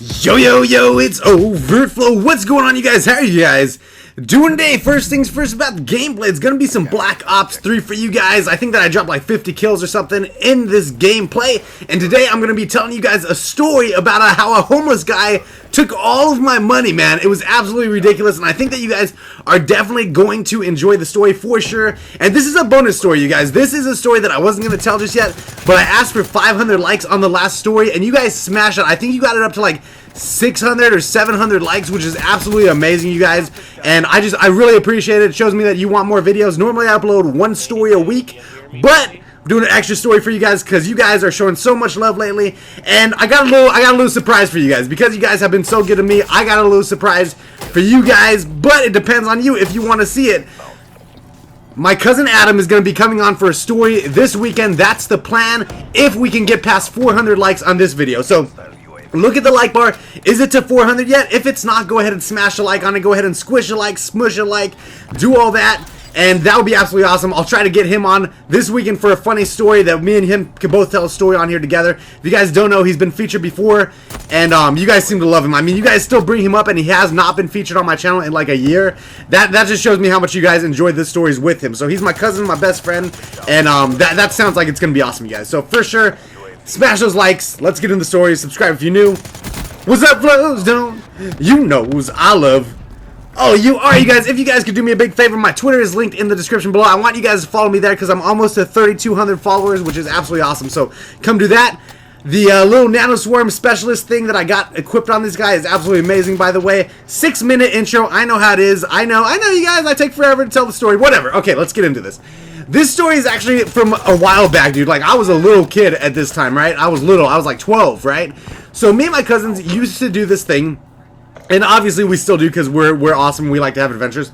Yo, it's overtflow. What's going on, you guys? How are you guys doing today? First things first about the gameplay. It's gonna be some Black Ops 3 for you guys. I think that I dropped like 50 kills or something in this gameplay, and today I'm gonna be telling you guys a story about how a homeless guy took all of my money, man. It was absolutely ridiculous, and I think that you guys are definitely going to enjoy the story for sure. And this is a bonus story, you guys. This is a story that I wasn't gonna tell just yet, but I asked for 500 likes on the last story, and you guys smashed it. I think you got it up to like 600 or 700 likes, which is absolutely amazing, you guys, and I really appreciate it. It shows me that you want more videos. Normally I upload one story a week, but I'm doing an extra story for you guys because you guys are showing so much love lately, and I got a little surprise for you guys because you guys have been so good to me. I got a little surprise for you guys, but it depends on you if you want to see it. My cousin Adam is going to be coming on for a story this weekend. That's the plan if we can get past 400 likes on this video. So look at the like bar. Is it to 400 yet? If it's not, go ahead and smash a like on it. Go ahead and squish a like, smush a like, do all that. And that would be absolutely awesome. I'll try to get him on this weekend for a funny story that me and him can both tell a story on here together. If you guys don't know, he's been featured before, and you guys seem to love him. I mean, you guys still bring him up, and he has not been featured on my channel in like a year. That just shows me how much you guys enjoy the stories with him. So he's my cousin, my best friend, and that sounds like it's going to be awesome, you guys. So for sure, smash those likes. Let's get into the story. Subscribe if you're new. What's up, flows? Don't you knows I love. Oh, you are, you guys. If you guys could do me a big favor, my Twitter is linked in the description below. I want you guys to follow me there because I'm almost at 3,200 followers, which is absolutely awesome. So come do that. The little nanoswarm specialist thing that I got equipped on this guy is absolutely amazing, by the way. 6-minute intro. I know how it is. I know you guys. I take forever to tell the story. Whatever. Okay, let's get into this. This story is actually from a while back, dude. Like, I was a little kid at this time, right? I was little. I was like 12, right? So me and my cousins used to do this thing. And obviously we still do because we're awesome. We like to have adventures.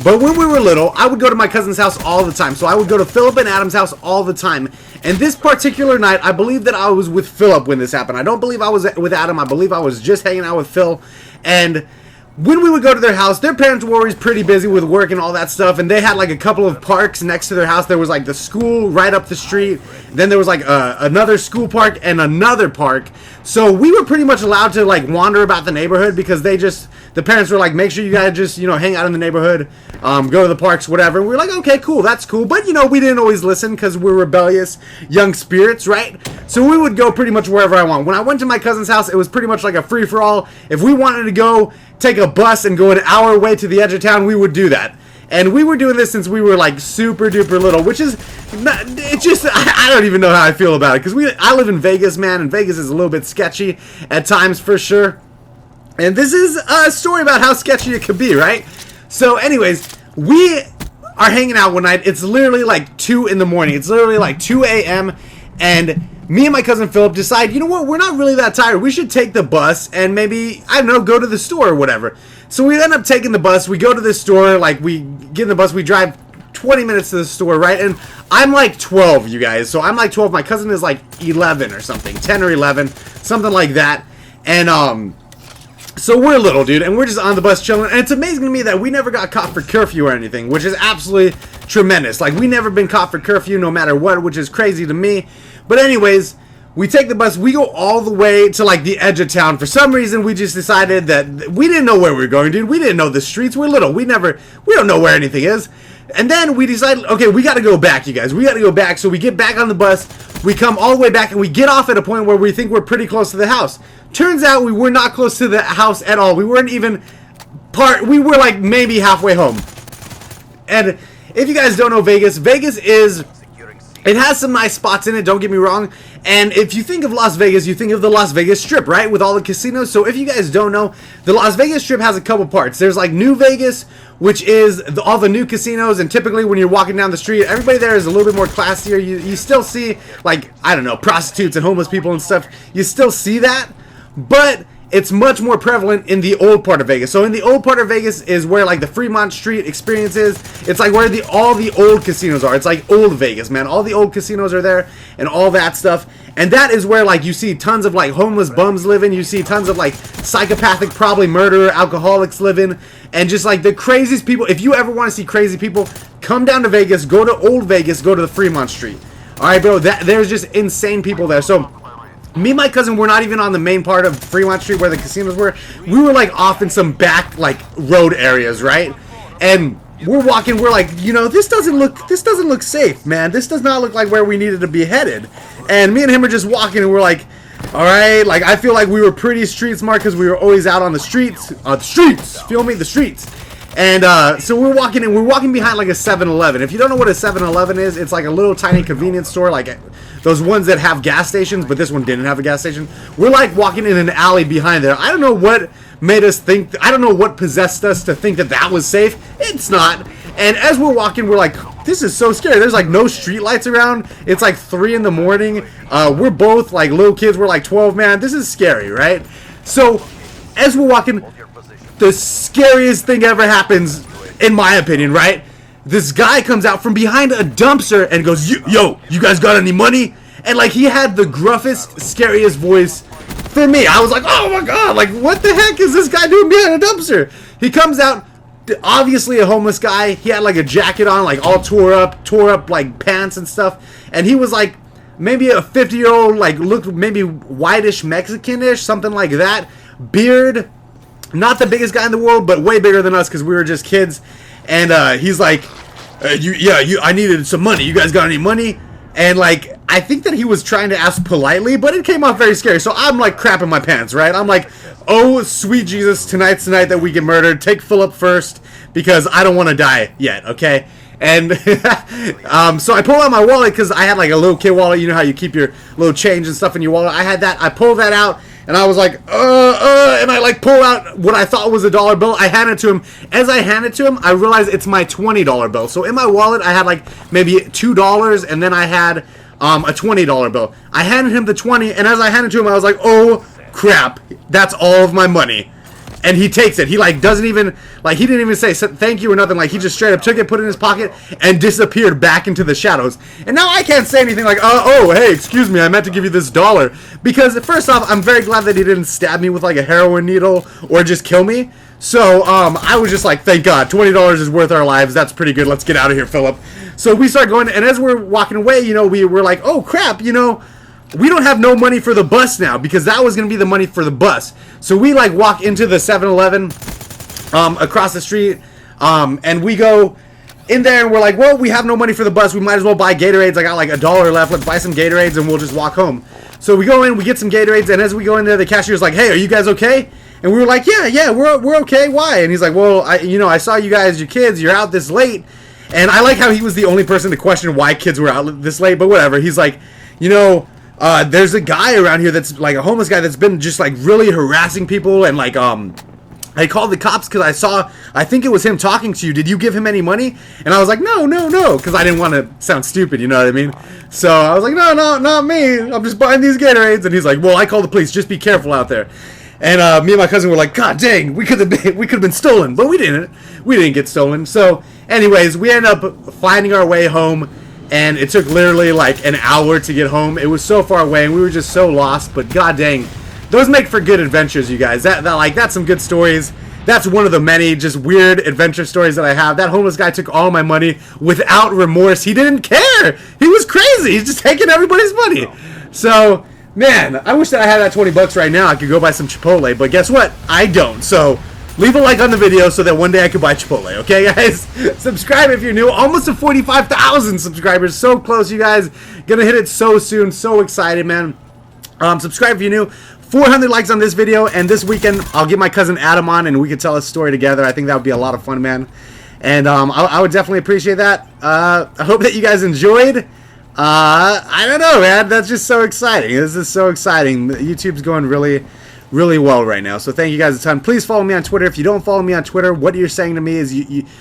But when we were little, I would go to my cousin's house all the time. So I would go to Philip and Adam's house all the time. And this particular night, I believe that I was with Philip when this happened. I don't believe I was with Adam. I believe I was just hanging out with Phil. And when we would go to their house, their parents were always pretty busy with work and all that stuff, and they had like a couple of parks next to their house. There was like the school right up the street, then there was like another school park and another park. So we were pretty much allowed to like wander about the neighborhood because the parents were like, make sure you guys just, hang out in the neighborhood, go to the parks, whatever. And we were like, okay, cool, that's cool. But we didn't always listen because we're rebellious young spirits, right? So we would go pretty much wherever I want. When I went to my cousin's house, it was pretty much like a free-for-all. If we wanted to go take a bus and go an hour away to the edge of town, we would do that. And we were doing this since we were like super duper little, which is not, it's just, I don't even know how I feel about it, because I live in Vegas, man, and Vegas is a little bit sketchy at times for sure. And this is a story about how sketchy it could be, right? So anyways, we are hanging out one night. It's literally like 2 in the morning. It's literally like 2 a.m. and me and my cousin Philip decide, you know what, we're not really that tired. We should take the bus and maybe, I don't know, go to the store or whatever. So we end up taking the bus. We go to the store, like we get in the bus, we drive 20 minutes to the store, right? And I'm like 12, you guys. So I'm like 12. My cousin is like 11 or something, 10 or 11, something like that. And so we're little, dude, and we're just on the bus chilling. And it's amazing to me that we never got caught for curfew or anything, which is absolutely tremendous. Like, we never been caught for curfew no matter what, which is crazy to me. But anyways, we take the bus, we go all the way to like the edge of town. For some reason, we just decided that we didn't know where we were going, dude. We didn't know the streets. We're little. We don't know where anything is. And then we decided, okay, we got to go back, you guys. We got to go back. So we get back on the bus. We come all the way back, and we get off at a point where we think we're pretty close to the house. Turns out we were not close to the house at all. We weren't even we were like maybe halfway home. And if you guys don't know Vegas, it has some nice spots in it, don't get me wrong. And if you think of Las Vegas, you think of the Las Vegas Strip, right? With all the casinos. So if you guys don't know, the Las Vegas Strip has a couple parts. There's like New Vegas, which is all the new casinos. And typically when you're walking down the street, everybody there is a little bit more classier. You still see, like, I don't know, prostitutes and homeless people and stuff. You still see that. But it's much more prevalent in the old part of Vegas. So in the old part of Vegas is where like the Fremont Street experience is. It's like where all the old casinos are. It's like old Vegas, man. All the old casinos are there and all that stuff. And that is where like you see tons of like homeless bums living. You see tons of like psychopathic, probably murderer, alcoholics living. And just like the craziest people. If you ever want to see crazy people, come down to Vegas, go to old Vegas, go to the Fremont Street. Alright, bro, there's just insane people there. So Me and my cousin were not even on the main part of Fremont Street where the casinos were. We were like off in some back like road areas, right? And we're walking, we're like, you know, this doesn't look safe, man. This does not look like where we needed to be headed. And me and him are just walking, and we're like, all right, like I feel like we were pretty street smart because we were always out on the streets, feel me, the streets. And so we're walking, and we're walking behind like a 7-Eleven. If you don't know what a 7-Eleven is, it's like a little tiny convenience store, like those ones that have gas stations, but this one didn't have a gas station. We're like walking in an alley behind there. I don't know what made us think, I don't know what possessed us to think that that was safe. It's not. And as we're walking, we're like, this is so scary. There's like no street lights around. It's like 3 in the morning. We're both like little kids. We're like 12, man. This is scary, right? So as we're walking, the scariest thing ever happens, in my opinion, right? This guy comes out from behind a dumpster and goes, yo, you guys got any money? And like he had the gruffest, scariest voice for me. I was like, oh my god, like what the heck is this guy doing behind a dumpster? He comes out, obviously a homeless guy. He had like a jacket on, like all tore up like pants and stuff. And he was like maybe a 50-year-old, like looked maybe whitish Mexican-ish, something like that. Beard, not the biggest guy in the world, but way bigger than us because we were just kids. And he's like, I needed some money. You guys got any money? And like, I think that he was trying to ask politely, but it came off very scary. So I'm like crapping my pants, right? I'm like, oh, sweet Jesus, tonight's the night that we get murdered. Take Philip first because I don't want to die yet, okay? And so I pull out my wallet because I had like a little kid wallet. You know how you keep your little change and stuff in your wallet? I had that. I pulled that out. And I was like, and I like pull out what I thought was a dollar bill. I hand it to him. As I hand it to him, I realized it's my $20 bill. So in my wallet, I had like maybe $2, and then I had a $20 bill. I handed him the 20, and as I handed it to him, I was like, oh crap, that's all of my money. And he takes it. He like doesn't even, like he didn't even say thank you or nothing. Like he just straight up took it, put it in his pocket, and disappeared back into the shadows. And now I can't say anything like, oh, hey, excuse me, I meant to give you this dollar. Because first off, I'm very glad that he didn't stab me with like a heroin needle or just kill me. So I was just like, thank God, $20 is worth our lives. That's pretty good. Let's get out of here, Philip. So we start going, and as we're walking away, you know, we were like, oh crap, you know, we don't have no money for the bus now because that was going to be the money for the bus. So we like walk into the 7-Eleven across the street and we go in there and we're like, well, we have no money for the bus. We might as well buy Gatorades. I got like $1 left. Let's buy some Gatorades and we'll just walk home. So we go in, we get some Gatorades, and as we go in there, the cashier's like, hey, are you guys okay? And we were like, yeah, we're okay. Why? And he's like, well, I saw you guys, your kids, you're out this late. And I like how he was the only person to question why kids were out this late, but whatever. He's like, you know, there's a guy around here that's like a homeless guy that's been just like really harassing people, and like I called the cops because I think it was him talking to you. Did you give him any money? And I was like, no, because I didn't want to sound stupid, you know what I mean? So I was like, no, not me. I'm just buying these Gatorades. And he's like, well, I called the police. Just be careful out there. And me and my cousin were like, God dang, we could have been stolen, but we didn't. We didn't get stolen. So, anyways, we ended up finding our way home. And it took literally like an hour to get home. It was so far away, and we were just so lost. But god dang, those make for good adventures, you guys. That's some good stories. That's one of the many just weird adventure stories that I have. That homeless guy took all my money without remorse. He didn't care. He was crazy. He's just taking everybody's money. So, man, I wish that I had that 20 bucks right now. I could go buy some Chipotle, but guess what? I don't. So, leave a like on the video so that one day I could buy Chipotle, okay, guys? Subscribe if you're new. Almost to 45,000 subscribers. So close, you guys. Gonna hit it so soon. So excited, man. Subscribe if you're new. 400 likes on this video, and this weekend I'll get my cousin Adam on, and we could tell a story together. I think that would be a lot of fun, man. And I would definitely appreciate that. I hope that you guys enjoyed. I don't know, man. That's just so exciting. This is so exciting. YouTube's going really well right now, so thank you guys a ton. Please follow me on Twitter. If you don't follow me on Twitter, what you're saying to me is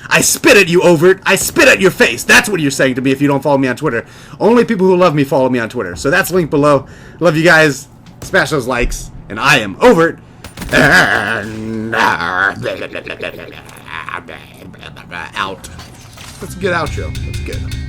I spit at you, overt. I spit at your face. That's what you're saying to me if you don't follow me on Twitter. Only people who love me follow me on Twitter, so that's linked below. Love you guys. Smash those likes, and I am overt. Out. That's a good outro. That's good.